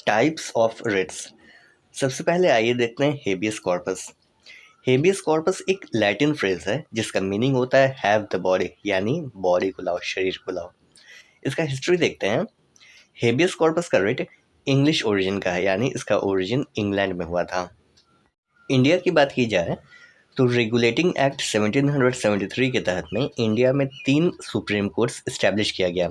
Types of Ritz. सबसे पहले आइए देखते हैं हेबियस कॉर्पस। हेबियस कॉर्पस एक लैटिन फ्रेज है जिसका मीनिंग होता है हैव द बॉडी, यानी बॉडी को लाओ, शरीर को लाओ। इसका हिस्ट्री देखते हैं। हेबियस कॉर्पस का रिट इंग्लिश ओरिजिन का है, यानी इसका ओरिजिन इंग्लैंड में हुआ था। इंडिया की बात की जाए तो रेगुलेटिंग एक्ट 1773 के तहत में इंडिया में 3 सुप्रीम कोर्ट्स इस्टेब्लिश किया गया,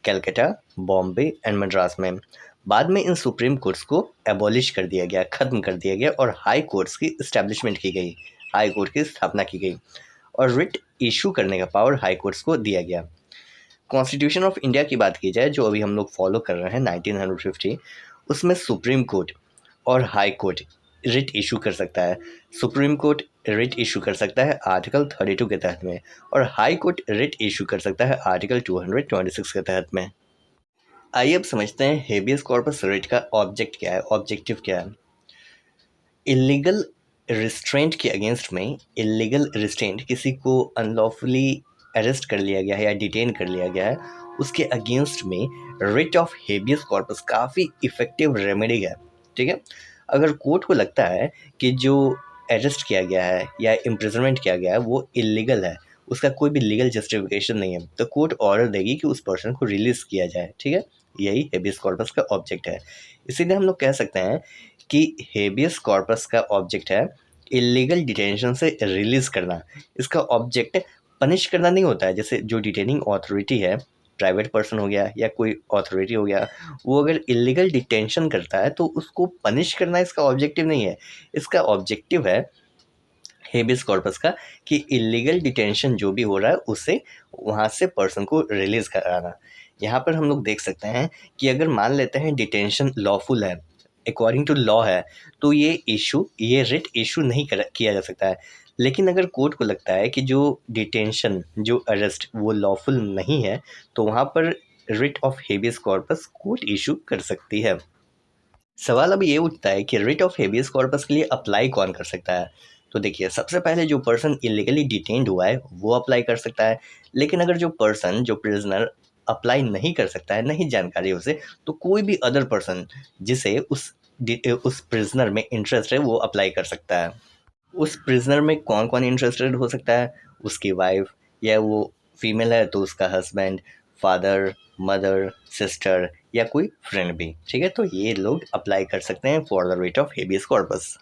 कलकत्ता, बॉम्बे एंड मद्रास में। बाद में इन सुप्रीम कोर्ट्स को एबॉलिश कर दिया गया, ख़त्म कर दिया गया और हाई कोर्ट्स की इस्टेब्लिशमेंट की गई, हाई कोर्ट की स्थापना की गई और रिट इशू करने का पावर हाई कोर्ट्स को दिया गया। कॉन्स्टिट्यूशन ऑफ इंडिया की बात की जाए, जो अभी हम लोग फॉलो कर रहे हैं 1950, उसमें सुप्रीम कोर्ट और हाई कोर्ट रिट इशू कर सकता है। सुप्रीम कोर्ट रिट इशू कर सकता है आर्टिकल 32 के तहत में और हाई कोर्ट रिट इशू कर सकता है आर्टिकल 226 के तहत में। आइए अब समझते हैं हेबियस कॉर्पस रिट का ऑब्जेक्ट क्या है, ऑब्जेक्टिव क्या है। इलीगल रिस्ट्रेंट के अगेंस्ट में, इलीगल रिस्ट्रेंट किसी को अनलॉफुली अरेस्ट कर लिया गया है या डिटेन कर लिया गया है, उसके अगेंस्ट में रिट ऑफ हेबियस कॉर्पस काफ़ी इफेक्टिव रेमेडी है। ठीक है, अगर कोर्ट को लगता है कि जो अरेस्ट किया गया है या इम्प्रिजनमेंट किया गया है वो इलीगल है, उसका कोई भी लीगल जस्टिफिकेशन नहीं है, तो कोर्ट ऑर्डर देगी कि उस पर्सन को रिलीज़ किया जाए। ठीक है, यही हेबियस कॉर्पस का ऑब्जेक्ट है। इसीलिए हम लोग कह सकते हैं कि हेबियस कॉर्पस का ऑब्जेक्ट है इलीगल डिटेंशन से रिलीज़ करना। इसका ऑब्जेक्ट पनिश करना नहीं होता है। जैसे जो डिटेनिंग अथॉरिटी है, प्राइवेट पर्सन हो गया या कोई अथॉरिटी हो गया, वो अगर इलीगल डिटेंशन करता है तो उसको पनिश करना इसका ऑब्जेक्टिव नहीं है। इसका ऑब्जेक्टिव है हेबियस कॉर्पस का कि इलीगल डिटेंशन जो भी हो रहा है उससे वहाँ से पर्सन को रिलीज़ कराना। यहाँ पर हम लोग देख सकते हैं कि अगर मान लेते हैं डिटेंशन लॉफुल है, अकॉर्डिंग टू लॉ है, तो ये रिट इशू नहीं किया जा सकता है। लेकिन अगर कोर्ट को लगता है कि जो डिटेंशन, जो अरेस्ट वो लॉफुल नहीं है, तो वहाँ पर writ of habeas corpus court issue कर सकती है। सवाल अब ये उठता है कि रिट ऑफ हेबियस कॉर्पस के लिए अप्लाई कौन कर सकता है। तो देखिए, सबसे पहले जो पर्सन इलीगली डिटेन्ड हुआ है वो अप्लाई कर सकता है। लेकिन अगर जो प्रिजनर अप्लाई नहीं कर सकता है, नहीं जानकारी उसे, तो कोई भी अदर पर्सन जिसे उस प्रिजनर में इंटरेस्ट है वो अप्लाई कर सकता है। उस प्रिजनर में कौन कौन इंटरेस्टेड हो सकता है? उसकी वाइफ, या वो फीमेल है तो उसका हस्बैंड, फादर, मदर, सिस्टर या कोई फ्रेंड भी। ठीक है, तो ये लोग अप्लाई कर सकते हैं for the writ of habeas corpus.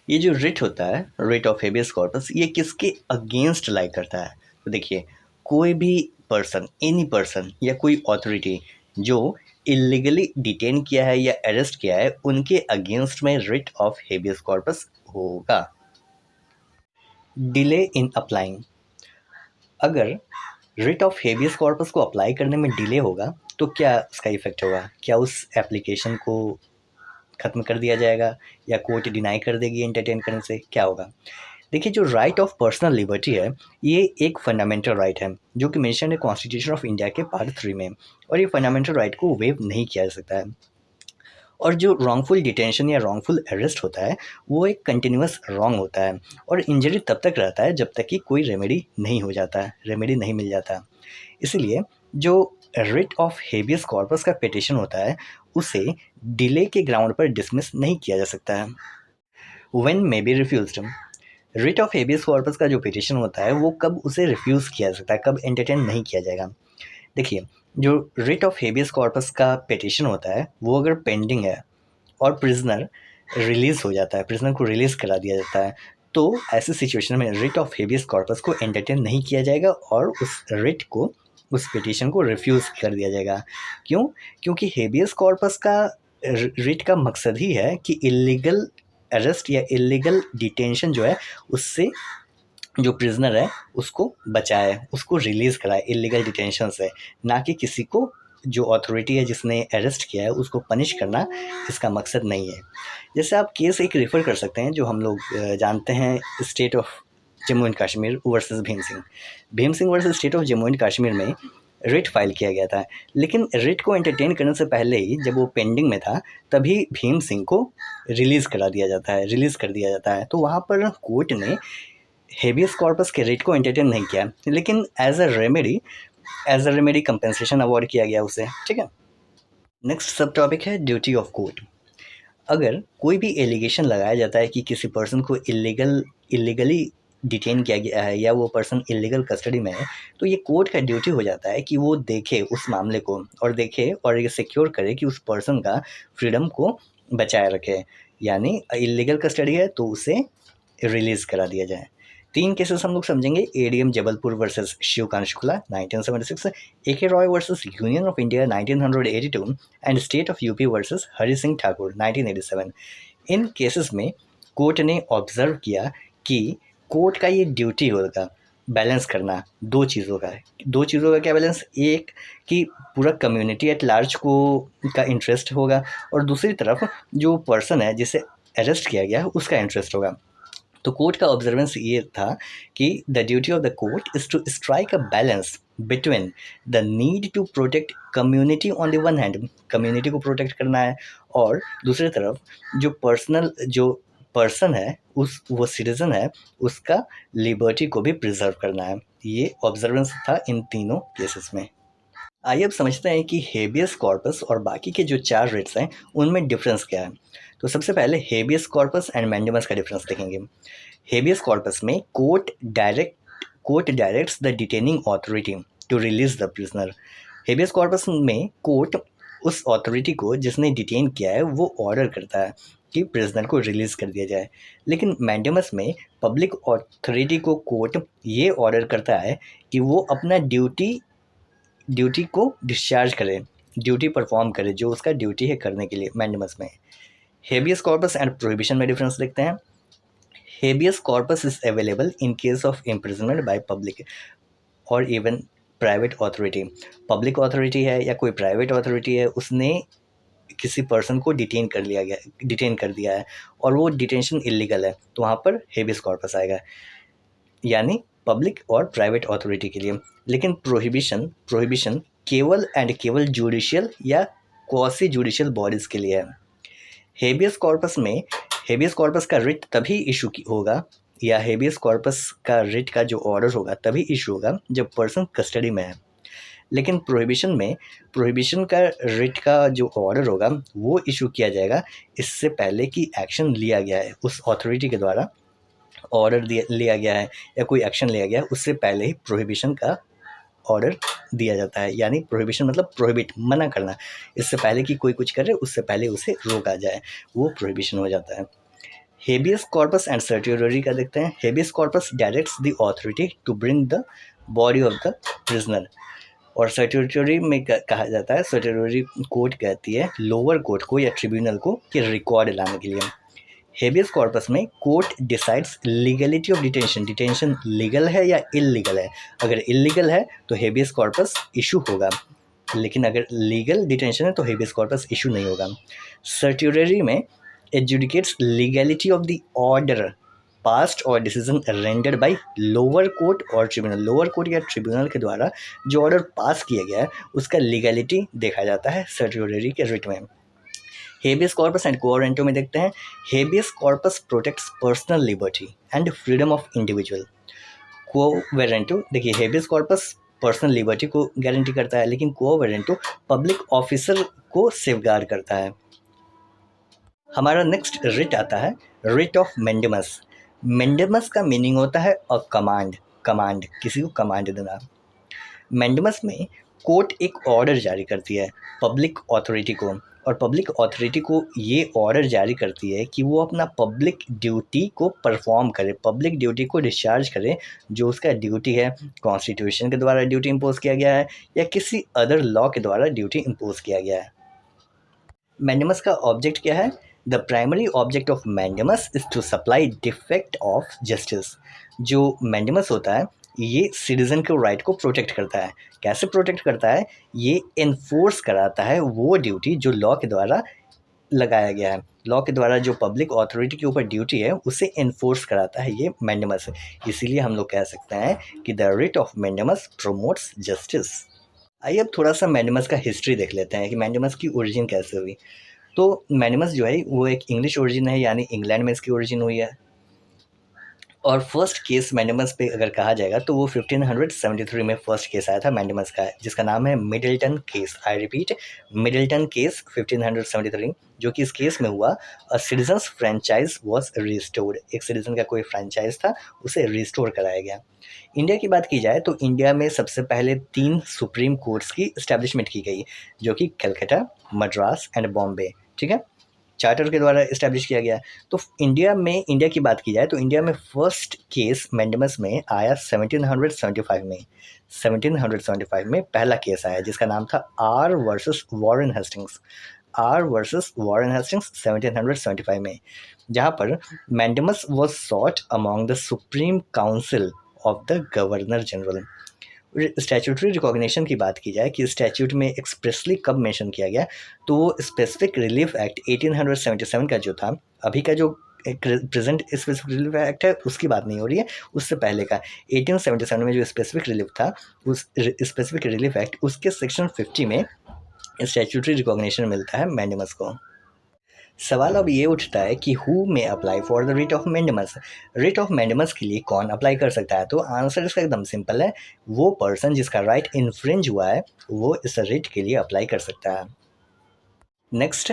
ये जो रिट होता है, रिट ऑफ हेबियस कॉर्पस, ये किसके अगेंस्ट लाई करता है? तो देखिए, कोई भी पर्सन, एनी पर्सन या कोई अथॉरिटी जो इलीगली डिटेन किया है या अरेस्ट किया है, उनके अगेंस्ट में रिट ऑफ हेबियस कॉर्पस होगा। डिले इन अप्लाइंग, अगर रिट ऑफ हेबियस कॉर्पस को अप्लाई करने में डिले होगा तो क्या उसका इफेक्ट होगा? क्या उस एप्लीकेशन को ख़त्म कर दिया जाएगा या कोर्ट डिनाई कर देगी एंटरटेन करने से? क्या होगा? देखिए, जो राइट ऑफ पर्सनल लिबर्टी है, ये एक फंडामेंटल राइट है जो कि मेंशन है कॉन्स्टिट्यूशन ऑफ इंडिया के पार्ट 3 में, और ये फंडामेंटल राइट को वेव नहीं किया जा सकता है। और जो रॉन्गफुल डिटेंशन या रॉन्गफुल अरेस्ट होता है वो एक कंटिन्यूस रॉन्ग होता है और इंजरी तब तक रहता है जब तक कि कोई रेमेडी नहीं हो जाता है, रेमेडी नहीं मिल जाता। इसलिए जो रिट ऑफ हेबियस कॉर्पस का पिटिशन होता है उसे डिले के ग्राउंड पर डिसमिस नहीं किया जा सकता है। When may be refused, writ of habeas corpus का जो पिटिशन होता है वो कब उसे रिफ्यूज़ किया जा सकता है, कब एंटरटेन नहीं किया जाएगा? देखिए, जो रिट ऑफ हेबियस कॉर्पस का पिटिशन होता है वो अगर पेंडिंग है और प्रिजनर रिलीज़ हो जाता है, प्रिजनर को रिलीज़ करा दिया जाता है, तो ऐसी सिचुएशन में रिट ऑफ हेबियस कॉर्पस को एंटरटेन नहीं किया जाएगा और उस रिट को, उस पिटिशन को रिफ्यूज़ कर दिया जाएगा। क्यों? क्योंकि हेबियस कॉर्पस का रिट का मकसद ही है कि इलीगल अरेस्ट या इलीगल डिटेंशन जो है उससे जो प्रिजनर है उसको बचाए, उसको रिलीज़ कराए इलीगल डिटेंशन से, ना कि किसी को, जो अथॉरिटी है जिसने अरेस्ट किया है उसको पनिश करना इसका मकसद नहीं है। जैसे आप केस एक रेफ़र कर सकते हैं जो हम लोग जानते हैं, state of Jammu and Kashmir versus Bhim Singh. Bhim Singh versus state of Jammu and Kashmir में रिट फाइल किया गया था, लेकिन रिट को एंटरटेन करने से पहले ही जब वो पेंडिंग में था तभी भीम सिंह को रिलीज़ करा दिया जाता है, रिलीज़ कर दिया जाता है। तो वहाँ पर कोर्ट ने हेबियस कॉर्पस के रिट को एंटरटेन नहीं किया, लेकिन as a remedy compensation award किया गया उसे। ठीक है, नेक्स्ट सब टॉपिक है ड्यूटी ऑफ कोर्ट। अगर कोई भी एलिगेशन लगाया जाता है कि किसी पर्सन को इलीगली डिटेन किया गया है या वो पर्सन इलीगल कस्टडी में है, तो ये कोर्ट का ड्यूटी हो जाता है कि वो देखे उस मामले को और देखे और ये सिक्योर करे कि उस पर्सन का फ्रीडम को बचाए रखे। यानी इलीगल कस्टडी है तो उसे रिलीज़ करा दिया जाए। 3 केसेस हम लोग समझेंगे। ADM Jabalpur versus Shivkant Shukla 1976, AK Roy versus Union of India 1982 and State of UP versus Hari Singh Thakur 1987। इन केसेस में कोर्ट ने ऑब्जर्व किया कि कोर्ट का ये ड्यूटी होगा बैलेंस करना दो चीज़ों का क्या बैलेंस, एक कि पूरा कम्युनिटी एट लार्ज को का इंटरेस्ट होगा और दूसरी तरफ जो पर्सन है जिसे अरेस्ट किया गया उसका इंटरेस्ट होगा। तो कोर्ट का ऑब्जर्वेंस ये था कि the duty of the court is to strike a balance between the need to protect community on the one hand, community को प्रोटेक्ट करना है, और दूसरी तरफ जो पर्सन है वो सिटीजन है उसका लिबर्टी को भी प्रिजर्व करना है। ये ऑब्जर्वेंस था इन तीनों केसेस में। आइए अब समझते हैं कि हेबियस कॉर्पस और बाकी के जो 4 रिट्स हैं उनमें डिफरेंस क्या है। तो सबसे पहले हेबियस कॉर्पस एंड मैंडेमस का डिफरेंस देखेंगे। हेबियस कॉर्पस में court directs the detaining authority to release the prisoner. Habeas corpus में कोर्ट उस अथॉरिटी को जिसने डिटेन किया है वो ऑर्डर करता है कि प्रिजनर को रिलीज़ कर दिया जाए। लेकिन मैंडेमस में पब्लिक अथॉरिटी को कोर्ट ये ऑर्डर करता है कि वो अपना ड्यूटी को डिस्चार्ज करे, ड्यूटी परफॉर्म करे जो उसका ड्यूटी है करने के लिए मैंडेमस में। हेबियस कॉर्पस एंड प्रोहिबिशन में डिफरेंस देखते हैं। Habeas corpus is available in case of imprisonment by public और even private authority. Public authority है या कोई प्राइवेट अथॉरिटी है, उसने किसी पर्सन को डिटेन कर दिया है और वो डिटेंशन इलीगल है, तो वहाँ पर हेबियस कॉर्पस आएगा, यानी पब्लिक और प्राइवेट अथॉरिटी के लिए। लेकिन प्रोहिबिशन केवल जुडिशियल या क्वासी जुडिशियल बॉडीज के लिए है। हेबियस कॉर्पस का रिट तभी इशू होगा या हेबियस कॉर्पस का रिट का जो ऑर्डर होगा तभी इशू होगा जब पर्सन कस्टडी में है। लेकिन प्रोहिबिशन का रिट का जो ऑर्डर होगा वो इशू किया जाएगा इससे पहले कि एक्शन लिया गया है, उस अथॉरिटी के द्वारा ऑर्डर लिया गया है या कोई एक्शन लिया गया है, उससे पहले ही प्रोहिबिशन का ऑर्डर दिया जाता है। यानी प्रोहिबिशन मतलब प्रोहिबिट, मना करना, इससे पहले कि कोई कुछ करे उससे पहले उसे रोका जाए, वो प्रोहिबिशन हो जाता है। हेबियस कॉर्पस एंड सर्टियोररी का देखते हैं। Habeas corpus directs the authority to bring the body of the prisoner, और सर्टियोररी में कहा जाता है, सर्टियोररी कोर्ट कहती है लोअर कोर्ट को या ट्रिब्यूनल को कि रिकॉर्ड लाने के लिए। हेबियस कॉर्पस में court decides legality of detention legal है या इलीगल है। अगर इलीगल है तो हेबियस कॉर्पस इशू होगा, लेकिन अगर लीगल डिटेंशन है तो हेबियस कॉर्पस इशू नहीं होगा। सर्टियोररी में adjudicates legality of the order passed और decision rendered by lower court और ट्रिब्यूनल। लोअर कोर्ट या ट्रिब्यूनल के द्वारा जो ऑर्डर पास किया गया है उसका लीगलिटी देखा जाता है सर्टियोररी के रिट में। Habeas corpus and quo warranto में देखते हैं। Habeas corpus protects personal liberty and freedom of individual. Quo warranto देखिए, हेबियस कॉर्पस पर्सनल लिबर्टी को गारंटी करता है, लेकिन क्वो वारंटो पब्लिक ऑफिसर को सेफगार्ड करता है। हमारा नेक्स्ट रिट आता है रिट ऑफ मैंडेमस। मैंडेमस का मीनिंग होता है अ कमांड, किसी को कमांड देना। मैंडेमस में कोर्ट एक ऑर्डर जारी करती है पब्लिक अथॉरिटी को, और पब्लिक अथॉरिटी को ये ऑर्डर जारी करती है कि वो अपना पब्लिक ड्यूटी को परफॉर्म करे, पब्लिक ड्यूटी को डिस्चार्ज करे, जो उसका ड्यूटी है कॉन्स्टिट्यूशन के द्वारा ड्यूटी इम्पोज किया गया है या किसी अदर लॉ के द्वारा ड्यूटी इम्पोज किया गया है। मैंडेमस का ऑब्जेक्ट क्या है? The primary object of mandamus is to supply defect of justice. जो मैंडेमस होता है ये सिटीजन के राइट को प्रोटेक्ट करता है। कैसे प्रोटेक्ट करता है? ये इन्फोर्स कराता है वो ड्यूटी जो लॉ के द्वारा लगाया गया है। लॉ के द्वारा जो पब्लिक अथॉरिटी के ऊपर ड्यूटी है उसे इन्फोर्स कराता है ये मैंडेमस है। इसीलिए हम लोग कह सकते हैं कि the writ of mandamus promotes justice. आइए अब थोड़ा सा मैंडेमस का हिस्ट्री देख लेते हैं कि मैंडेमस की ओरिजिन कैसे हुई। तो मैंडेमस जो है वो एक इंग्लिश ओरिजिन है, यानी इंग्लैंड में इसकी ओरिजिन हुई है। और फर्स्ट केस मैंडेमस पे अगर कहा जाएगा तो वो 1573 में फर्स्ट केस आया था मैंडेमस का, जिसका नाम है Middleton case. I repeat, Middleton case 1573, जो कि इस केस में हुआ अ सिटीजन्स फ्रेंचाइज वाज रिस्टोर्ड। एक सिटीजन का कोई फ्रेंचाइज था, उसे रिस्टोर कराया गया। इंडिया की बात की जाए तो इंडिया में सबसे पहले 3 सुप्रीम कोर्ट्स की एस्टैब्लिशमेंट की गई, जो कि कलकत्ता, मद्रास एंड बॉम्बे, ठीक है, चार्टर के द्वारा इस्टेब्लिश किया गया। तो इंडिया की बात की जाए तो इंडिया में फर्स्ट केस मैंडेमस में आया 1775 में। 1775 में पहला केस आया, जिसका नाम था R versus Warren Hastings. R versus Warren Hastings 1775 में, जहाँ पर mandamus was sought among the supreme council of the governor general. Statutory recognition की बात की जाए कि स्टैट्यूट में एक्सप्रेसली कब मेंशन किया गया, तो वो स्पेसिफिक रिलीफ एक्ट 1877 का जो था, अभी का जो प्रेजेंट स्पेसिफिक रिलीफ एक्ट है उसकी बात नहीं हो रही है, उससे पहले का 1877 में जो स्पेसिफिक रिलीफ था, उस स्पेसिफिक रिलीफ एक्ट उसके सेक्शन 50 में स्टैट्यूटरी रिकॉग्निशन मिलता है मैंडेमस को। सवाल अब ये उठता है कि हु में apply for the writ of mandamus. Writ of mandamus के लिए कौन अप्लाई कर सकता है, तो आंसर इसका एकदम सिंपल है, वो पर्सन जिसका राइट इन्फ्रिंज हुआ है वो इस रिट के लिए अप्लाई कर सकता है। नेक्स्ट,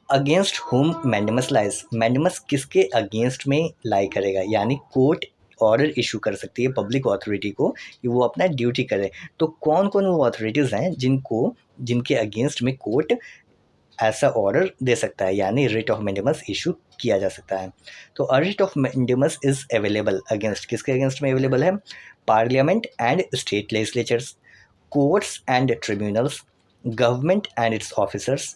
अगेंस्ट हुम मैंडेमस लाइज। मैंडेमस किसके अगेंस्ट में लाई करेगा, यानी कोर्ट ऑर्डर इशू कर सकती है पब्लिक अथॉरिटी को कि वो अपना ड्यूटी करे। तो कौन कौन वो अथॉरिटीज़ हैं जिनके अगेंस्ट में कोर्ट ऐसा ऑर्डर दे सकता है, यानी रिट ऑफ मैंडेमस इशू किया जा सकता है। तो a writ of mandamus is available against, किसके अगेंस्ट में अवेलेबल है, parliament and state legislatures, courts and tribunals, government and its officers,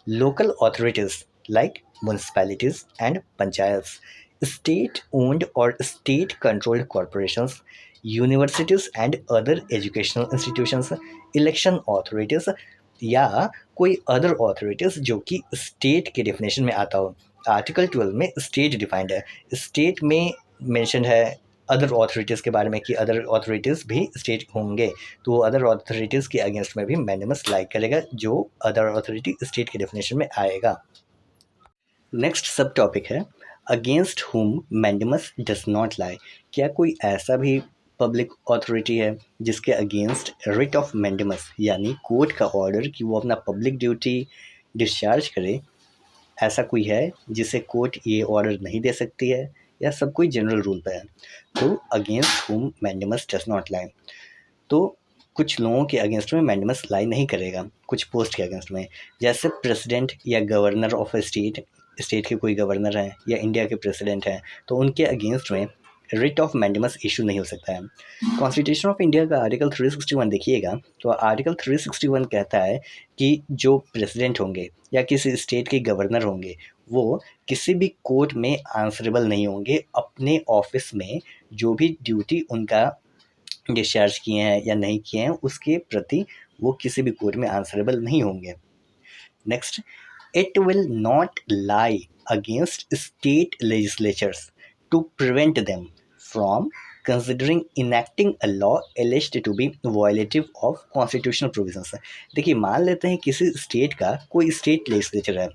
local authorities like municipalities and panchayats, state owned और state controlled corporations, universities and other educational institutions, election authorities या कोई other authorities जो कि state के definition में आता हो। Article 12 में स्टेट डिफाइंड है, स्टेट में मेंशन है अदर ऑथोरिटीज़ के बारे में कि अदर ऑथोरिटीज़ भी स्टेट होंगे, तो वो अदर ऑथोरिटीज़ के अगेंस्ट में भी मैंडेमस लाइक करेगा, जो अदर ऑथोरिटी स्टेट के डेफिनेशन में आएगा। नेक्स्ट सब टॉपिक है अगेंस्ट हुम मैंडेमस डज नॉट लाई। क्या कोई ऐसा भी पब्लिक अथॉरिटी है जिसके अगेंस्ट रिट ऑफ मैंडेमस यानी कोर्ट का ऑर्डर कि वो अपना पब्लिक ड्यूटी डिस्चार्ज करे, ऐसा कोई है जिसे कोर्ट ये ऑर्डर नहीं दे सकती है, या सब कोई जनरल रूल पे है? तो अगेंस्ट हुम मैंडेमस डज नॉट लाई, तो कुछ लोगों के अगेंस्ट में मैंडेमस लाई नहीं करेगा, कुछ पोस्ट के अगेंस्ट में, जैसे प्रेसिडेंट या governor of A state, state के कोई गवर्नर हैं या इंडिया के प्रेसिडेंट हैं, तो उनके अगेंस्ट में रिट ऑफ मैंडेमस इशू नहीं हो सकता है। कॉन्स्टिट्यूशन ऑफ इंडिया का आर्टिकल 361 देखिएगा, तो आर्टिकल 361 कहता है कि जो प्रेसिडेंट होंगे या किसी स्टेट के गवर्नर होंगे, वो किसी भी कोर्ट में आंसरेबल नहीं होंगे, अपने ऑफिस में जो भी ड्यूटी उनका डिस्चार्ज किए हैं या नहीं किए हैं उसके प्रति वो किसी भी कोर्ट में आंसरेबल नहीं होंगे। Next, it will not lie against state legislatures to prevent them from considering enacting a law alleged to be violative of constitutional provisions. देखिए, मान लेते हैं किसी स्टेट का कोई स्टेट लेजिस्लेचर है,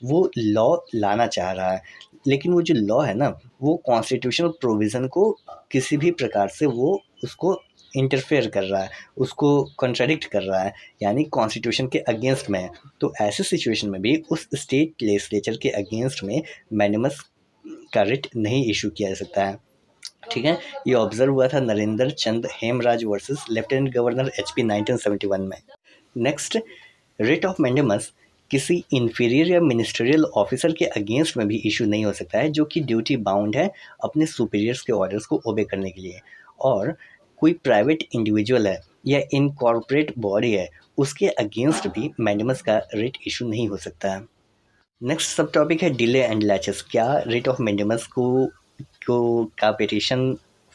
वो लॉ लाना चाह रहा है, लेकिन वो जो लॉ है ना, वो कॉन्स्टिट्यूशनल प्रोविज़न को किसी भी प्रकार से वो उसको इंटरफेयर कर रहा है, उसको कॉन्ट्राडिक्ट कर रहा है, यानी कॉन्स्टिट्यूशन के अगेंस्ट में है। तो ऐसे सिचुएशन में भी उस स्टेट लेजिस्लेचर के अगेंस्ट में मैंडेमस का रिट नहीं इशू किया जा सकता है। ठीक है, ये ऑब्जर्व हुआ था Narendra Chand Hemraj versus lieutenant governor HP 1971 में। नेक्स्ट, रिट ऑफ मैंडेमस किसी इंफीरियर या मिनिस्ट्रियल ऑफिसर के अगेंस्ट में भी इशू नहीं हो सकता है, जो कि ड्यूटी बाउंड है अपने सुपीरियर्स के ऑर्डर्स को ओबे करने के लिए, और कोई प्राइवेट इंडिविजुअल है या इनकॉर्पोरेट बॉडी है उसके अगेंस्ट भी मैंडेमस का रिट इशू नहीं हो सकता है। नेक्स्ट सब टॉपिक है डिले एंड लैचेस। क्या रिट ऑफ मैंडेमस को का पिटिशन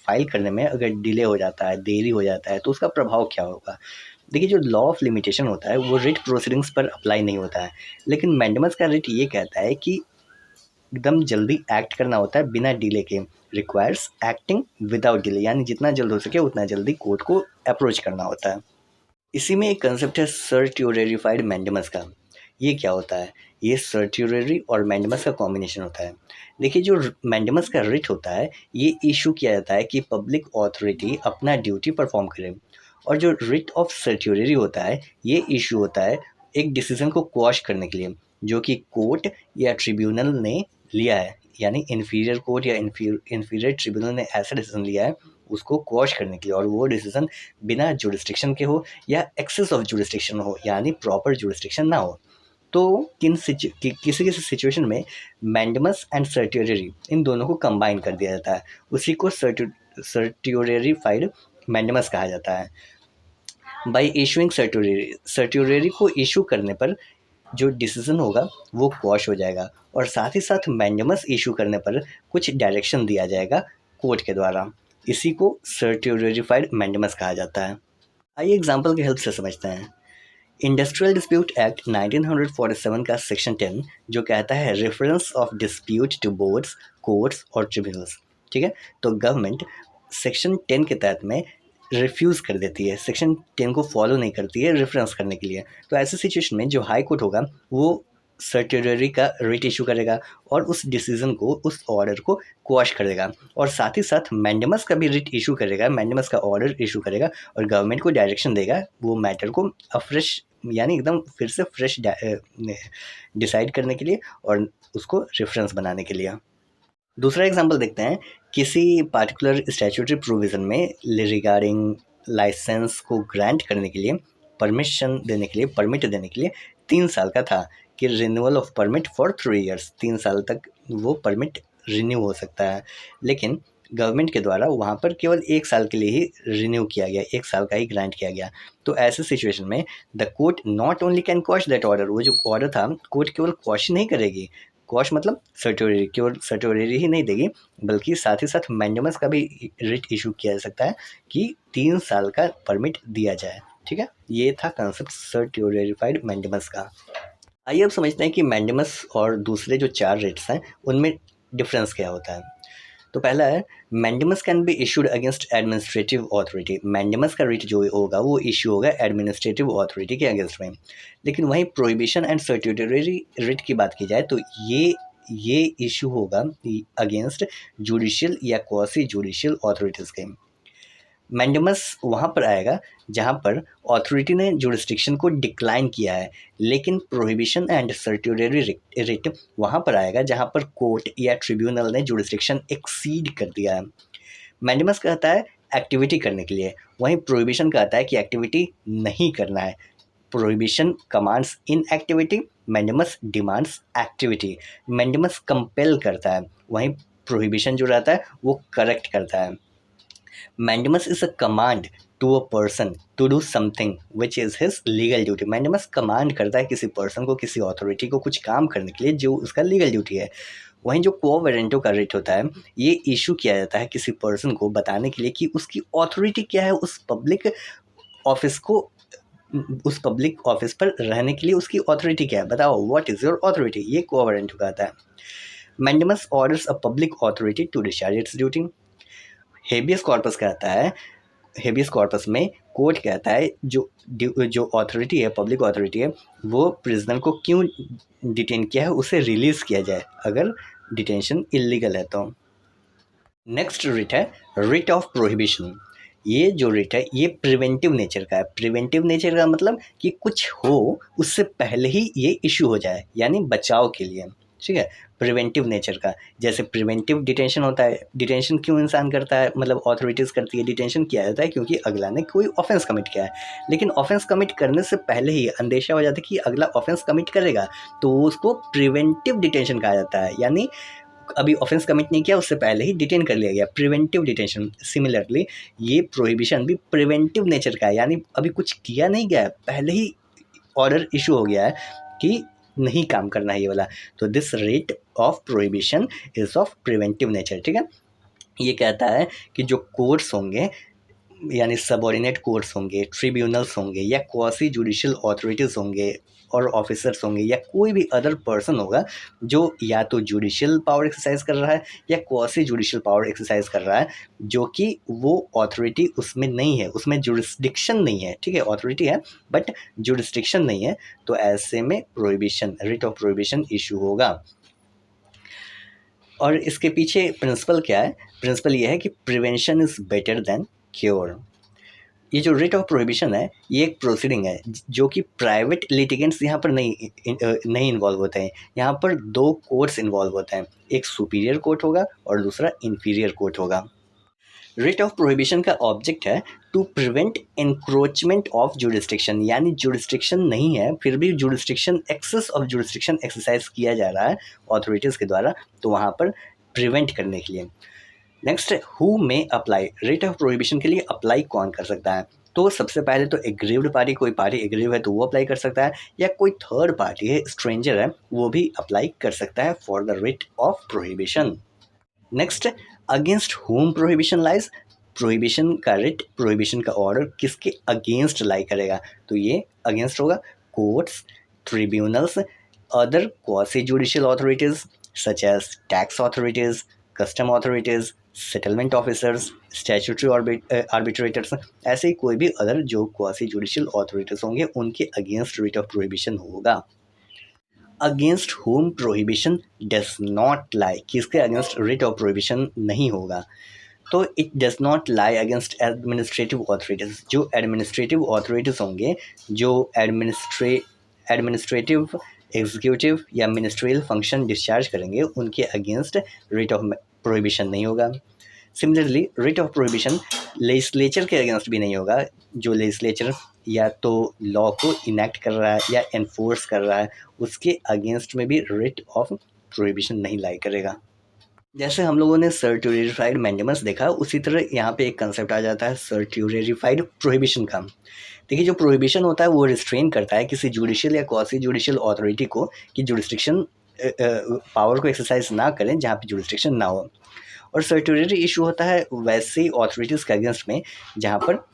फाइल करने में अगर डिले हो जाता है, देरी हो जाता है, तो उसका प्रभाव क्या होगा? देखिए, जो लॉ ऑफ लिमिटेशन होता है वो रिट प्रोसीडिंग्स पर अप्लाई नहीं होता है, लेकिन मैंडेमस का रिट ये कहता है कि एकदम जल्दी एक्ट करना होता है बिना डिले के, रिक्वायर्स एक्टिंग विदाउट डिले, यानी जितना जल्द हो सके उतना जल्दी कोर्ट को अप्रोच करना होता है। इसी में एक कंसेप्ट है सर्टियोरेफाइड मैंडेमस का। ये क्या होता है? ये सर्ट्यूटरी और मैंडेमस का कॉम्बिनेशन होता है। देखिए, जो मैंडेमस का रिट होता है, ये इशू किया जाता है कि पब्लिक अथॉरिटी अपना ड्यूटी परफॉर्म करे, और जो रिट ऑफ सर्ट्यूटरी होता है, ये इशू होता है एक डिसीजन को क्वॉश करने के लिए, जो कि कोर्ट या ट्रिब्यूनल ने लिया है, यानी इन्फीरियर कोर्ट या इन्फीरियर ट्रिब्यूनल ने ऐसा डिसीजन लिया है उसको क्वॉश करने के लिए, और वो डिसीजन बिना जुरिस्डिक्शन के हो या एक्सेस ऑफ जुरिस्डिक्शन हो, यानी प्रॉपर जुरिस्डिक्शन ना हो। तो किसी किसी सिचुएशन में मैंडेमस एंड सर्ट्यूटरी इन दोनों को कंबाइन कर दिया जाता है, उसी को सर्ट्यूटरीफाइड मैंडेमस कहा जाता है। बाई इशूइंग सर्ट्यूटरी को इशू करने पर जो डिसीजन होगा वो क्वॉश हो जाएगा, और साथ ही साथ मैंडेमस इशू करने पर कुछ डायरेक्शन दिया जाएगा कोर्ट के द्वारा। इसी को सर्ट्यूटरीफाइड मैंडेमस कहा जाता है। आइए एग्जाम्पल की हेल्प से समझते हैं। इंडस्ट्रियल डिस्प्यूट एक्ट 1947 का सेक्शन 10 जो कहता है reference of dispute to boards, courts और ट्रिब्यूनल्स। ठीक है, तो गवर्नमेंट सेक्शन 10 के तहत में रिफ्यूज़ कर देती है, सेक्शन 10 को फॉलो नहीं करती है रेफरेंस करने के लिए। तो ऐसे सिचुएशन में जो हाई कोर्ट होगा वो सर्ट्यूटरी का रिट इशू करेगा और उस डिसीजन को, उस ऑर्डर को क्वॉश करेगा, और साथ ही साथ मैंडेमस का भी रिट इशू करेगा, मैंडेमस का ऑर्डर इशू करेगा, और गवर्नमेंट को डायरेक्शन देगा वो मैटर को फ्रेश, यानी एकदम फिर से फ्रेश डिसाइड करने के लिए और उसको रेफरेंस बनाने के लिए। दूसरा एग्जांपल देखते हैं। किसी पार्टिकुलर स्टैट्यूटरी प्रोविज़न में रिगार्डिंग लाइसेंस को ग्रांट करने के लिए, परमिशन देने के लिए, परमिट देने के लिए 3 साल का था कि renewal of permit for 3 years, 3 साल तक वो परमिट रिन्यू हो सकता है। लेकिन गवर्नमेंट के द्वारा वहाँ पर केवल 1 साल के लिए ही रिन्यू किया गया, 1 साल का ही ग्रांट किया गया। तो ऐसे सिचुएशन में the court not only can quash that order, वो जो ऑर्डर था कोर्ट केवल क्वॉश नहीं करेगी, क्वॉश मतलब सर्ट्यूटरी, केवल सर्ट्यूटरी ही नहीं देगी बल्कि साथ ही साथ मैंडेमस का भी रिट इशू किया जा सकता है कि 3 साल का परमिट दिया जाए। ठीक है, ये था कंसेप्ट सर्ट्यूटरीफाइड मैंडेमस का। आइए अब समझते हैं कि मैंडेमस और दूसरे जो 4 रिट्स हैं उनमें डिफरेंस क्या होता है। तो पहला है mandamus can be issued against administrative authority. Mandamus का रिट जो होगा वो इशू होगा एडमिनिस्ट्रेटिव अथॉरिटी के अगेंस्ट में। लेकिन वहीं प्रोहिबिशन एंड सर्ट्यूटरी रिट की बात की जाए तो ये इशू होगा अगेंस्ट जुडिशियल या क्वासी जुडिशियल अथॉरिटीज़ के। मैंडेमस वहाँ पर आएगा जहाँ पर अथॉरिटी ने जुरिस्डिक्शन को डिक्लाइन किया है, लेकिन प्रोहिबिशन एंड सर्ट्यूटरी रिट वहाँ पर आएगा जहाँ पर कोर्ट या ट्रिब्यूनल ने जुरिस्डिक्शन एक्सीड कर दिया है। मैंडेमस कहता है एक्टिविटी करने के लिए, वहीं प्रोहिबिशन कहता है कि एक्टिविटी नहीं करना है। Prohibition commands in activity, mandamus demands activity. Mandamus compel करता है, वहीं प्रोहिबिशन जो रहता है वो करेक्ट करता है। Mandamus is a command to a person to do something which is his legal duty. Mandamus command करता है किसी पर्सन को, किसी अथॉरिटी को कुछ काम करने के लिए जो उसका लीगल ड्यूटी है। वहीं जो quo warranto का रिट होता है ये इशू किया जाता है किसी पर्सन को बताने के लिए कि उसकी अथॉरिटी क्या है, उस पब्लिक ऑफिस को, उस पब्लिक ऑफिस पर रहने के लिए उसकी अथॉरिटी क्या है, बताओ व्हाट इज़ योर अथॉरिटी, ये quo warranto कहता है। Mandamus orders a public authority to discharge its duty. Habeas corpus कहता है, हेबियस कॉर्पस में कोर्ट कहता है जो अथॉरिटी है, पब्लिक अथॉरिटी है, वो प्रिजनर को क्यों डिटेन किया है उसे रिलीज़ किया जाए अगर डिटेंशन इलीगल है तो। नेक्स्ट रिट है रिट ऑफ प्रोहिबिशन। ये जो रिट है ये प्रिवेंटिव नेचर का है। प्रिवेंटिव नेचर का मतलब कि कुछ हो उससे पहले ही ये इशू हो जाए, यानी बचाव के लिए। ठीक है, प्रिवेंटिव नेचर का, जैसे प्रिवेंटिव डिटेंशन होता है। डिटेंशन क्यों इंसान करता है, मतलब अथॉरिटीज़ करती है, डिटेंशन किया जाता है क्योंकि अगला ने कोई ऑफेंस कमिट किया है, लेकिन ऑफेंस कमिट करने से पहले ही अंदेशा हो जाता है कि अगला ऑफेंस कमिट करेगा, तो उसको प्रिवेंटिव डिटेंशन कहा जाता है। यानी अभी ऑफेंस कमिट नहीं किया, उससे पहले ही डिटेन कर लिया गया, प्रिवेंटिव डिटेंशन। सिमिलरली ये प्रोहिबिशन भी प्रिवेंटिव नेचर का है, यानी अभी कुछ किया नहीं गया है, पहले ही ऑर्डर इशू हो गया है कि नहीं काम करना है ये वाला। तो this writ of prohibition is of preventive nature. ठीक है, ये कहता है कि जो कोर्ट्स होंगे यानी सबऑर्डिनेट कोर्ट्स होंगे, ट्रिब्यूनल्स होंगे या क्वासी जुडिशियल अथॉरिटीज़ होंगे और ऑफिसर्स होंगे या कोई भी अदर पर्सन होगा जो या तो जुडिशियल पावर एक्सरसाइज कर रहा है या क्वासी जुडिशियल पावर एक्सरसाइज कर रहा है, जो कि वो अथॉरिटी उसमें नहीं है, उसमें जुरिस्डिक्शन नहीं है, ठीक है, अथॉरिटी है बट जुरिस्डिक्शन नहीं है, तो ऐसे में prohibition, writ of prohibition issue होगा। और इसके पीछे प्रिंसिपल क्या है? प्रिंसिपल ये है कि prevention is better than cure. ये जो रिट ऑफ प्रोहिबिशन है ये एक प्रोसीडिंग है जो कि प्राइवेट लिटिगेंट्स यहाँ पर नहीं इन्वॉल्व होते हैं। यहाँ पर दो कोर्ट्स इन्वॉल्व होते हैं, एक सुपीरियर कोर्ट होगा और दूसरा इन्फीरियर कोर्ट होगा। रिट ऑफ प्रोहिबिशन का ऑब्जेक्ट है to prevent encroachment of jurisdiction, यानी जुरिस्डिक्शन नहीं है फिर भी jurisdiction, excess of jurisdiction exercise किया जा रहा है अथॉरिटीज़ के द्वारा, तो वहाँ पर प्रिवेंट करने के लिए। नेक्स्ट, हु में अप्लाई, रिट ऑफ प्रोहिबिशन के लिए अप्लाई कौन कर सकता है? तो सबसे पहले तो एग्रीव्ड पार्टी, कोई पार्टी एग्रीव है तो वो अप्लाई कर सकता है, या कोई थर्ड पार्टी है, स्ट्रेंजर है, वो भी अप्लाई कर सकता है for the writ of prohibition. Next, against whom prohibition lies, prohibition का रिट, प्रोहिबिशन का ऑर्डर किसके अगेंस्ट लाई करेगा? तो ये अगेंस्ट होगा courts, tribunals, other quasi judicial authorities such as tax authorities, custom authorities, settlement officers, statutory arbitrators, ऐसे ही कोई भी अदर जो क्वासी जुडिशियल अथॉरिटीज होंगे उनके अगेंस्ट रिट ऑफ प्रोहिबिशन होगा। Against whom prohibition does not lie, किसके अगेंस्ट रिट ऑफ प्रोहिबिशन नहीं होगा? तो it does not lie against administrative authorities, जो एडमिनिस्ट्रेटिव अथॉरिटीज़ होंगे, जो एडमिनिस्ट्रेटिव, एग्जीक्यूटिव या मिनिस्ट्रियल फंक्शन डिस्चार्ज करेंगे, उनके अगेंस्ट रिट ऑफ प्रोहिबिशन नहीं होगा। Similarly writ of prohibition legislature के अगेंस्ट भी नहीं होगा, जो लेजिस्लेचर या तो लॉ को इनेक्ट कर रहा है या एनफोर्स कर रहा है, उसके अगेंस्ट में भी रिट ऑफ प्रोहिबिशन नहीं लाई करेगा। जैसे हम लोगों ने सर्ट्यूरेरिफाइड मैंडेमस देखा, उसी तरह यहाँ पे एक कंसेप्ट आ जाता है सर्ट्यूरेरिफाइड प्रोहिबिशन का। देखिए, जो प्रोहिबिशन होता है वो रिस्ट्रेन करता है किसी जुडिशियल या क्वासी जुडिशियल अथॉरिटी को कि जुरिस्डिक्शन पावर को एक्सरसाइज ना करें जहाँ पे जुरिस्डिक्शन ना हो। और सर्ट्यूरेरी इशू होता है वैसे ही अथॉरिटीज़ के अगेंस्ट में जहाँ पर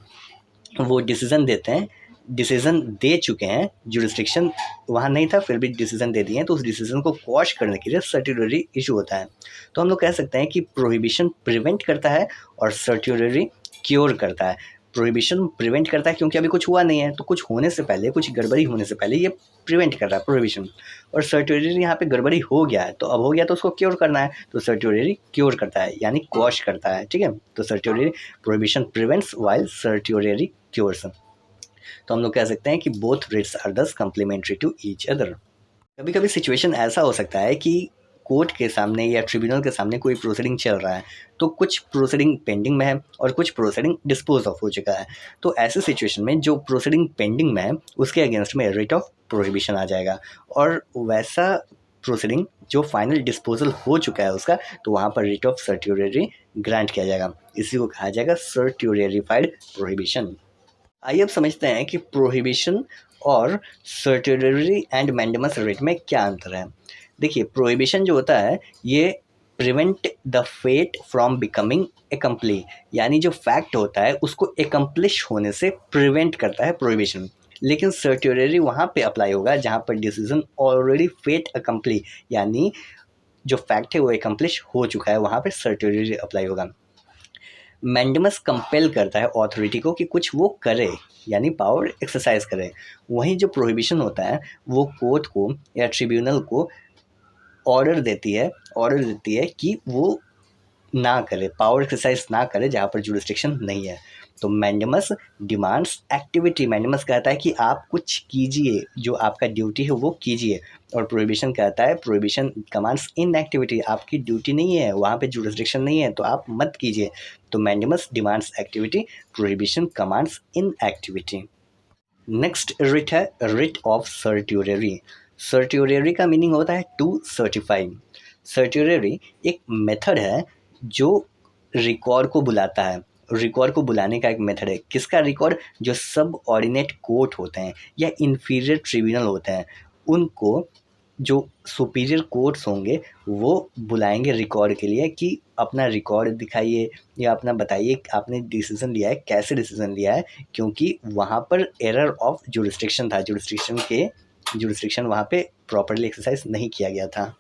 वो डिसीज़न देते हैं, डिसीज़न दे चुके हैं, जुरिस्डिक्शन वहाँ नहीं था फिर भी डिसीज़न दे दिए हैं, तो उस डिसीज़न को क्वॉश करने के लिए सर्ट्यूरेरी इशू होता है। तो हम लोग कह सकते हैं कि प्रोहिबिशन प्रिवेंट करता है और सर्ट्यूरेरी क्योर करता है। प्रोहिबिशन प्रिवेंट करता है क्योंकि अभी कुछ हुआ नहीं है, तो कुछ होने से पहले, कुछ गड़बड़ी होने से पहले ये प्रिवेंट कर रहा है प्रोहिबिशन। और सर्ट्यूरेरी यहाँ पे गड़बड़ी हो गया है, तो अब हो गया तो उसको क्योर करना है, तो सर्ट्यूरेरी क्योर करता है यानी क्वॉश करता है, ठीक है। तो सर्ट्यूरेरी प्रोहिबिशन प्रिवेंट्स वाइल सर्ट्यूरेरी क्योर्स। तो हम लोग कह सकते हैं कि बोथ रिट्स आर दस कम्प्लीमेंट्री टू ईच अदर। कभी कभी सिचुएशन ऐसा हो सकता है कि कोर्ट के सामने या ट्रिब्यूनल के सामने कोई प्रोसीडिंग चल रहा है, तो कुछ प्रोसीडिंग पेंडिंग में है और कुछ प्रोसीडिंग डिस्पोज ऑफ हो चुका है। तो ऐसे सिचुएशन में जो प्रोसीडिंग पेंडिंग में है उसके अगेंस्ट में रिट ऑफ प्रोहिबिशन आ जाएगा, और वैसा प्रोसीडिंग जो फाइनल डिस्पोजल हो चुका है उसका, तो वहाँ पर रिट ऑफ सर्ट्यूरेरी ग्रांट किया जाएगा। इसी को कहा जाएगा सर्ट्यूरेरिफाइड प्रोहिबिशन। आइए अब समझते हैं कि प्रोहिबिशन और सर्ट्यूरेरी एंड मैंडेमस रिट में क्या अंतर है। देखिए, प्रोहिबिशन जो होता है ये prevent the fait from becoming accompli, यानी जो फैक्ट होता है उसको एकम्प्लिश होने से प्रिवेंट करता है प्रोहिबिशन। लेकिन सर्ट्यूरेरी वहाँ पे अप्लाई होगा जहाँ पर डिसीजन ऑलरेडी फेट एकम्प्ली, यानी जो फैक्ट है वो एकम्प्लिश हो चुका है, वहाँ पे सर्ट्यूरेरी अप्लाई होगा। मैंडेमस कंपेल करता है अथॉरिटी को कि कुछ वो करे, यानी पावर एक्सरसाइज करे। वहीं जो प्रोहिबिशन होता है वो कोर्ट को या ट्रिब्यूनल को ऑर्डर देती है कि वो ना करे, पावर एक्सरसाइज ना करे जहाँ पर जुरिस्डिक्शन नहीं है। तो मैंडेमस डिमांड्स एक्टिविटी, मैंडेमस कहता है कि आप कुछ कीजिए, जो आपका ड्यूटी है वो कीजिए, और प्रोहिबिशन कहता है, प्रोहिबिशन कमांड्स इन एक्टिविटी, आपकी ड्यूटी नहीं है, वहाँ पे जुरिस्डिक्शन नहीं है तो आप मत कीजिए। तो mandamus demands activity, prohibition commands in activity. Next writ है रिट ऑफ सर्ट्यूरेरी। सर्ट्यूरेरी का मीनिंग होता है टू सर्टिफाई। सर्ट्यूरेरी एक मेथड है जो रिकॉर्ड को बुलाता है, रिकॉर्ड को बुलाने का एक मेथड है। किसका रिकॉर्ड? जो सब ऑर्डिनेट कोर्ट होते हैं या इन्फीरियर ट्रिब्यूनल होते हैं, उनको जो सुपीरियर कोर्ट्स होंगे वो बुलाएंगे रिकॉर्ड के लिए कि अपना रिकॉर्ड दिखाइए या अपना बताइए कि आपने डिसीजन लिया है, कैसे डिसीजन लिया है, क्योंकि वहाँ पर एरर ऑफ जुरिस्डिक्शन था, जुरिस्डिक्शन वहाँ पे प्रॉपरली एक्सरसाइज नहीं किया गया था।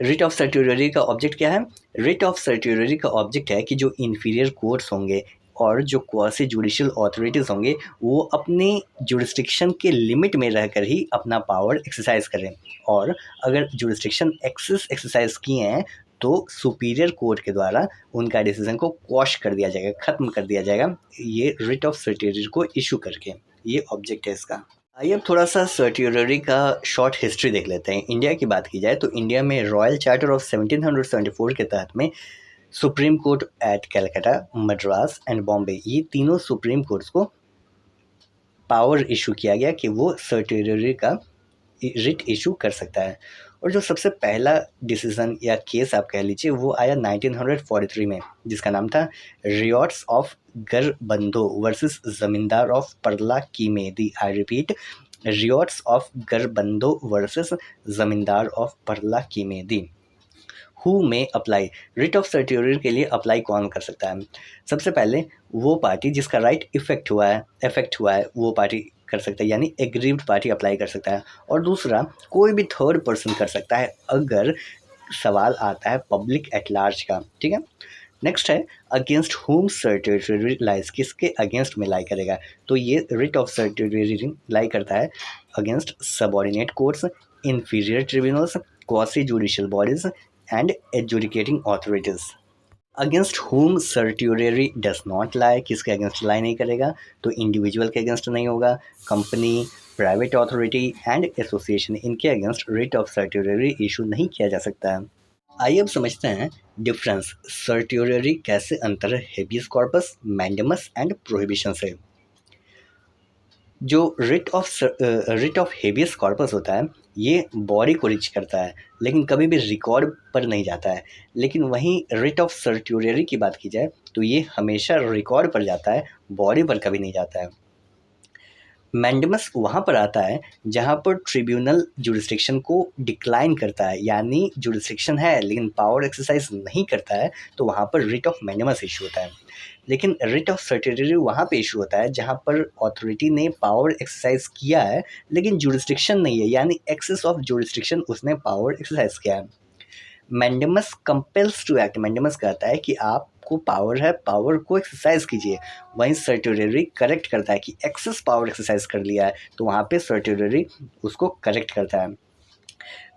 रिट ऑफ सर्टियोररी का ऑब्जेक्ट क्या है? रिट ऑफ सर्टियोररी का ऑब्जेक्ट है कि जो इन्फीरियर कोर्ट्स होंगे और जो क्वासी जुडिशियल अथॉरिटीज़ होंगे वो अपने जुरिस्डिक्शन के लिमिट में रहकर ही अपना पावर एक्सरसाइज करें, और अगर जुरिस्डिक्शन एक्सरसाइज किए हैं तो सुपीरियर कोर्ट के द्वारा उनका डिसीजन को क्वॉश कर दिया जाएगा, ख़त्म कर दिया जाएगा, ये रिट ऑफ सर्टियोररी को इशू करके। ये ऑब्जेक्ट है इसका। आइए अब थोड़ा सा सर्टियोररी का शॉर्ट हिस्ट्री देख लेते हैं। इंडिया की बात की जाए तो इंडिया में रॉयल चार्टर ऑफ 1774 के तहत में supreme court at Calcutta, Madras and Bombay, ये तीनों सुप्रीम कोर्ट्स को पावर इशू किया गया कि वो सर्टियोररी का रिट इशू कर सकता है। और जो सबसे पहला डिसीजन या केस आप कह लीजिए वो आया 1943 में, जिसका नाम था रियॉट्स ऑफ गरबंदो वर्सेस जमींदार ऑफ परला की मेदी। आई रिपीट, रियॉट्स ऑफ गरबंदो वर्सेस जमींदार ऑफ परला की मेदी। हु में अप्लाई, रिट ऑफ सर्टियोररी के लिए अप्लाई कौन कर सकता है? सबसे पहले वो पार्टी जिसका राइट इफेक्ट हुआ है वो पार्टी कर सकता है, यानी एग्रीव्ड पार्टी अप्लाई कर सकता है। और दूसरा, कोई भी थर्ड पर्सन कर सकता है अगर सवाल आता है पब्लिक एट लार्ज का। ठीक है, नेक्स्ट है अगेंस्ट होम सर्टियोररी लाइज, किसके अगेंस्ट में लाई करेगा? तो ये रिट ऑफ सर्टियोररी लाई करता है against subordinate courts, inferior tribunals, quasi judicial bodies and adjudicating authorities. Against whom certiorari does not lie, किसके अगेंस्ट लाई नहीं करेगा? तो इंडिविजुअल के अगेंस्ट नहीं होगा, company, private authority and association, इनके अगेंस्ट रिट ऑफ सर्टियोररी इशू नहीं किया जा सकता है। आइए अब समझते हैं डिफरेंस, सर्टियोररी कैसे अंतर है habeas corpus, mandamus and prohibition से। जो रिट ऑफ हेबियस कॉर्पस होता है ये बॉडी को रीच करता है लेकिन कभी भी रिकॉर्ड पर नहीं जाता है, लेकिन वहीं रिट ऑफ सर्टियोररी की बात की जाए तो ये हमेशा रिकॉर्ड पर जाता है, बॉडी पर कभी नहीं जाता है। मैंडेमस वहाँ पर आता है जहाँ पर ट्रिब्यूनल जुरिस्डिक्शन को डिक्लाइन करता है, यानी जुरिस्डिक्शन है लेकिन पावर एक्सरसाइज नहीं करता है, तो वहाँ पर रिट ऑफ मैंडेमस इशू होता है। लेकिन रिट ऑफ सर्टियोररी वहाँ पे इशू होता है जहाँ पर अथॉरिटी ने पावर एक्सरसाइज किया है लेकिन जुरिस्डिक्शन नहीं है, यानी एक्सेस ऑफ जुरिस्डिक्शन उसने पावर एक्सरसाइज किया है। Mandamus compels to act, mandamus कहता है कि आपको पावर है, पावर को एक्सरसाइज कीजिए। वहीं सर्टियोररी करेक्ट करता है कि एक्सेस पावर एक्सरसाइज कर लिया है, तो वहाँ पे सर्टियोररी उसको करेक्ट करता है।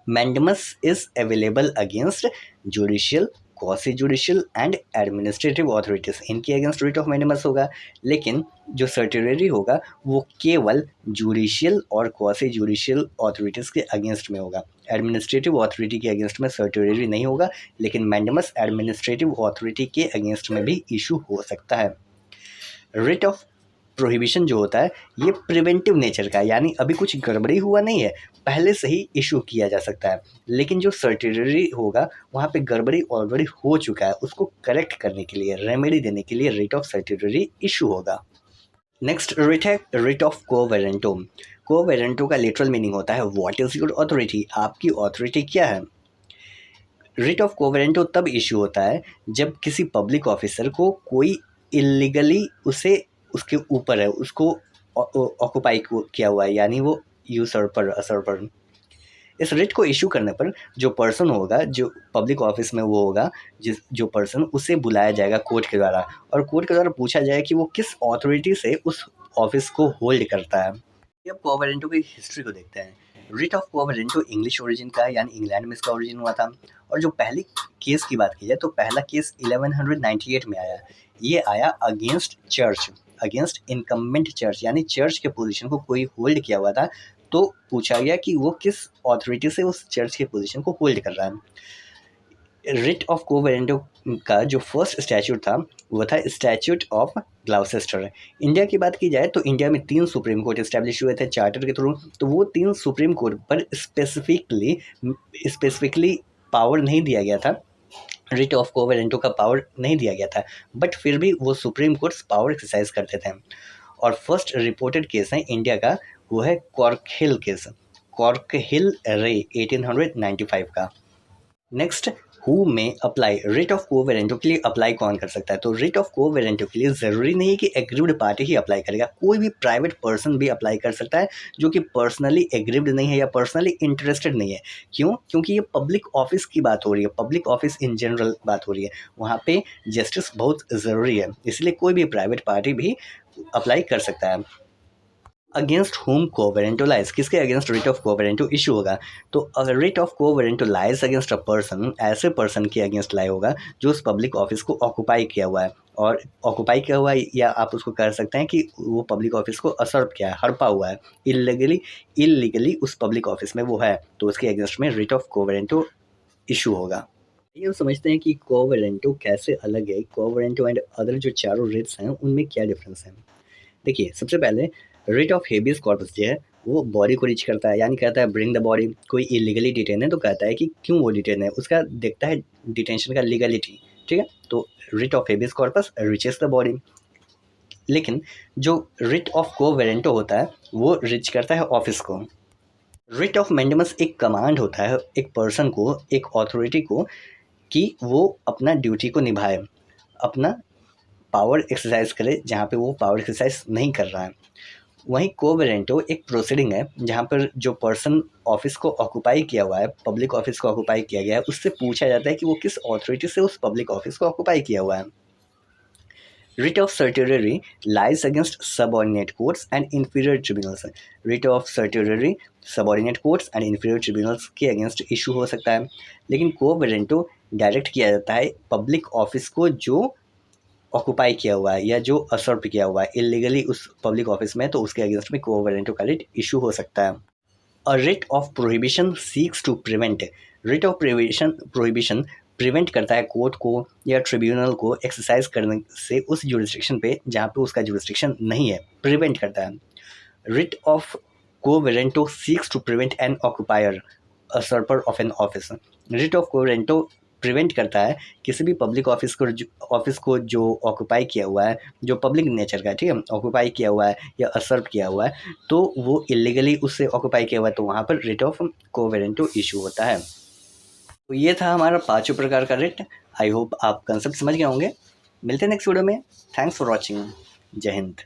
Mandamus is available against judicial, quasi judicial and administrative authorities, इनके अगेंस्ट रिट ऑफ मैंडेमस होगा। लेकिन जो सर्टियोररी होगा वो केवल जुडिशियल और क्वासी जुडिशियल अथॉरिटीज़ के अगेंस्ट में होगा, एडमिनिस्ट्रेटिव अथॉरिटी के अगेंस्ट में सर्टियोररी नहीं होगा। लेकिन मैंडेमस एडमिनिस्ट्रेटिव अथॉरिटी के अगेंस्ट में भी इशू हो सकता है। रिट ऑफ प्रोहिबिशन जो होता है ये प्रिवेंटिव नेचर का है, यानी अभी कुछ गड़बड़ी हुआ नहीं है, पहले से ही इशू किया जा सकता है। लेकिन जो सर्टियोररी होगा वहाँ पे गड़बड़ी ऑलरेडी हो चुका है, उसको करेक्ट करने के लिए, रेमेडी देने के लिए रिट ऑफ सर्टियोररी इशू होगा। नेक्स्ट रिट है writ of quo warranto. Quo warranto का लिटरल मीनिंग होता है व्हाट इज योर अथॉरिटी, आपकी अथॉरिटी क्या है। रिट ऑफ क्वो वारंटो तब इशू होता है जब किसी पब्लिक ऑफिसर को कोई इलीगली उसे उसके ऊपर है, उसको ऑक्यूपाई किया हुआ है, यानी वो यूसर्पर, असर्पर। इस रिट को इशू करने पर जो पर्सन होगा, जो पब्लिक ऑफिस में वो होगा, जो पर्सन, उसे बुलाया जाएगा कोर्ट के द्वारा, और कोर्ट के द्वारा पूछा जाएगा कि वो किस अथॉरिटी से उस ऑफिस को होल्ड करता है। अब क्वो वारंटो की हिस्ट्री को देखते हैं। Writ of quo warranto English origin का है, यानी इंग्लैंड में इसका ओरिजिन हुआ था। और जो पहली केस की बात की जाए तो पहला केस 1198 में आया। ये आया against church, against incumbent church, यानी चर्च के पोजीशन को कोई होल्ड किया हुआ था, तो पूछा गया कि वो किस अथॉरिटी से उस चर्च के पोजीशन को होल्ड कर रहा है। रिट ऑफ क्वो वारंटो का जो फर्स्ट स्टैच्यूट था वो था स्टैच्यूट ऑफ ग्लाउसेस्टर। इंडिया की बात की जाए तो इंडिया में 3 सुप्रीम कोर्ट इस्टेब्लिश हुए थे चार्टर के थ्रू, तो वो 3 सुप्रीम कोर्ट पर स्पेसिफिकली पावर नहीं दिया गया था, रिट ऑफ क्वो वारंटो का पावर नहीं दिया गया था, बट फिर भी वो सुप्रीम कोर्ट्स पावर एक्सरसाइज करते थे। और फर्स्ट रिपोर्टेड केस है इंडिया का, वो है कॉर्कहिल केस। कॉर्कहिल रे 1895 का। नेक्स्ट, हु में अप्लाई, रिट ऑफ को वेरेंटो के लिए अप्लाई कौन कर सकता है? तो रिट ऑफ को वेरेंटो के लिए ज़रूरी नहीं है कि एग्रीव्ड पार्टी ही अप्लाई करेगा, कोई भी प्राइवेट पर्सन भी अप्लाई कर सकता है जो कि पर्सनली एग्रीव्ड नहीं है या पर्सनली इंटरेस्टेड नहीं है। क्यों? क्योंकि ये पब्लिक ऑफिस की बात हो रही है, पब्लिक ऑफिस इन जनरल बात हो रही है, वहाँ पे जस्टिस बहुत ज़रूरी है, इसलिए कोई भी प्राइवेट पार्टी भी अप्लाई कर सकता है। अगेंस्ट होम कोवेरेंटो लाइज, किसके against writ of quo warranto issue होगा? तो अगर writ of quo warranto lies against a person, ऐसे पर्सन के अगेंस्ट लाई होगा जो उस पब्लिक ऑफिस को ऑक्यूपाई किया हुआ है, और ऑक्यूपाई किया हुआ है या आप उसको कह सकते हैं कि वो पब्लिक ऑफिस को असर्व किया है, हड़पा हुआ है, इलीगली उस पब्लिक ऑफिस में वो है, तो उसके अगेंस्ट में रिट ऑफ कोवेरेंटो इशू होगा। ये हम समझते हैं कि कोवेरेंटो कैसे अलग है, कोवेरेंटो एंड अदर जो चारों रिट्स हैं उनमें क्या डिफरेंस है। देखिए, सबसे पहले रिट ऑफ हेबियस कॉर्पस जो है वो बॉडी को रीच करता है, यानी कहता है ब्रिंग द बॉडी। कोई इलीगली डिटेन है तो कहता है कि क्यों वो डिटेन है, उसका देखता है डिटेंशन का लीगलिटी, ठीक है। तो writ of habeas corpus reaches the body. लेकिन जो रिट ऑफ को वेरेंटो होता है वो रिच करता है ऑफिस को। रिट ऑफ मैंडेमस एक कमांड होता है एक पर्सन को, एक अथॉरिटी को, कि वो अपना ड्यूटी को निभाए, अपना पावर एक्सरसाइज करे जहाँ पे वो पावर एक्सरसाइज नहीं कर रहा है। वहीं कोवेरेंटो एक प्रोसीडिंग है जहाँ पर जो पर्सन ऑफिस को ऑक्यूपाई किया हुआ है, पब्लिक ऑफिस को ऑक्यूपाई किया गया है, उससे पूछा जाता है कि वो किस अथॉरिटी से उस पब्लिक ऑफिस को ऑक्यूपाई किया हुआ है। Writ of सर्टियरी lies against subordinate courts and inferior tribunals. Writ of सर्टियरी subordinate courts and inferior tribunals के अगेंस्ट इशू हो सकता है, लेकिन कोवेरेंटो डायरेक्ट किया जाता है पब्लिक ऑफिस को जो ऑक्यूपाई किया हुआ है या जो असर्व किया हुआ है इलीगली उस पब्लिक ऑफिस में, तो उसके अगेंस्ट में कोवेरेंटो का रिट इशू हो सकता है। A writ of prohibition seeks to prevent, writ of prohibition prevent करता है कोर्ट को या ट्रिब्यूनल को एक्सरसाइज करने से उस जुरिस्डिक्शन पे जहाँ पे उसका जुरिस्डिक्शन नहीं है, प्रिवेंट करता है। Writ of quo warranto seeks to prevent an occupier usurper of an office. Writ of quo warranto prevent करता है किसी भी पब्लिक ऑफिस को जो ऑक्यूपाई किया हुआ है, जो पब्लिक नेचर का है, ठीक है, ऑक्यूपाई किया हुआ है या असर्व किया हुआ है, तो वो इलीगली उससे ऑक्यूपाई किया हुआ है, तो वहाँ पर रिट ऑफ कोवेरेंटो इशू होता है। तो ये था हमारा 5 प्रकार का रिट। आई होप आप कंसेप्ट समझ गए होंगे। मिलते हैं नेक्स्ट वीडियो में। Thanks for watching. जय हिंद।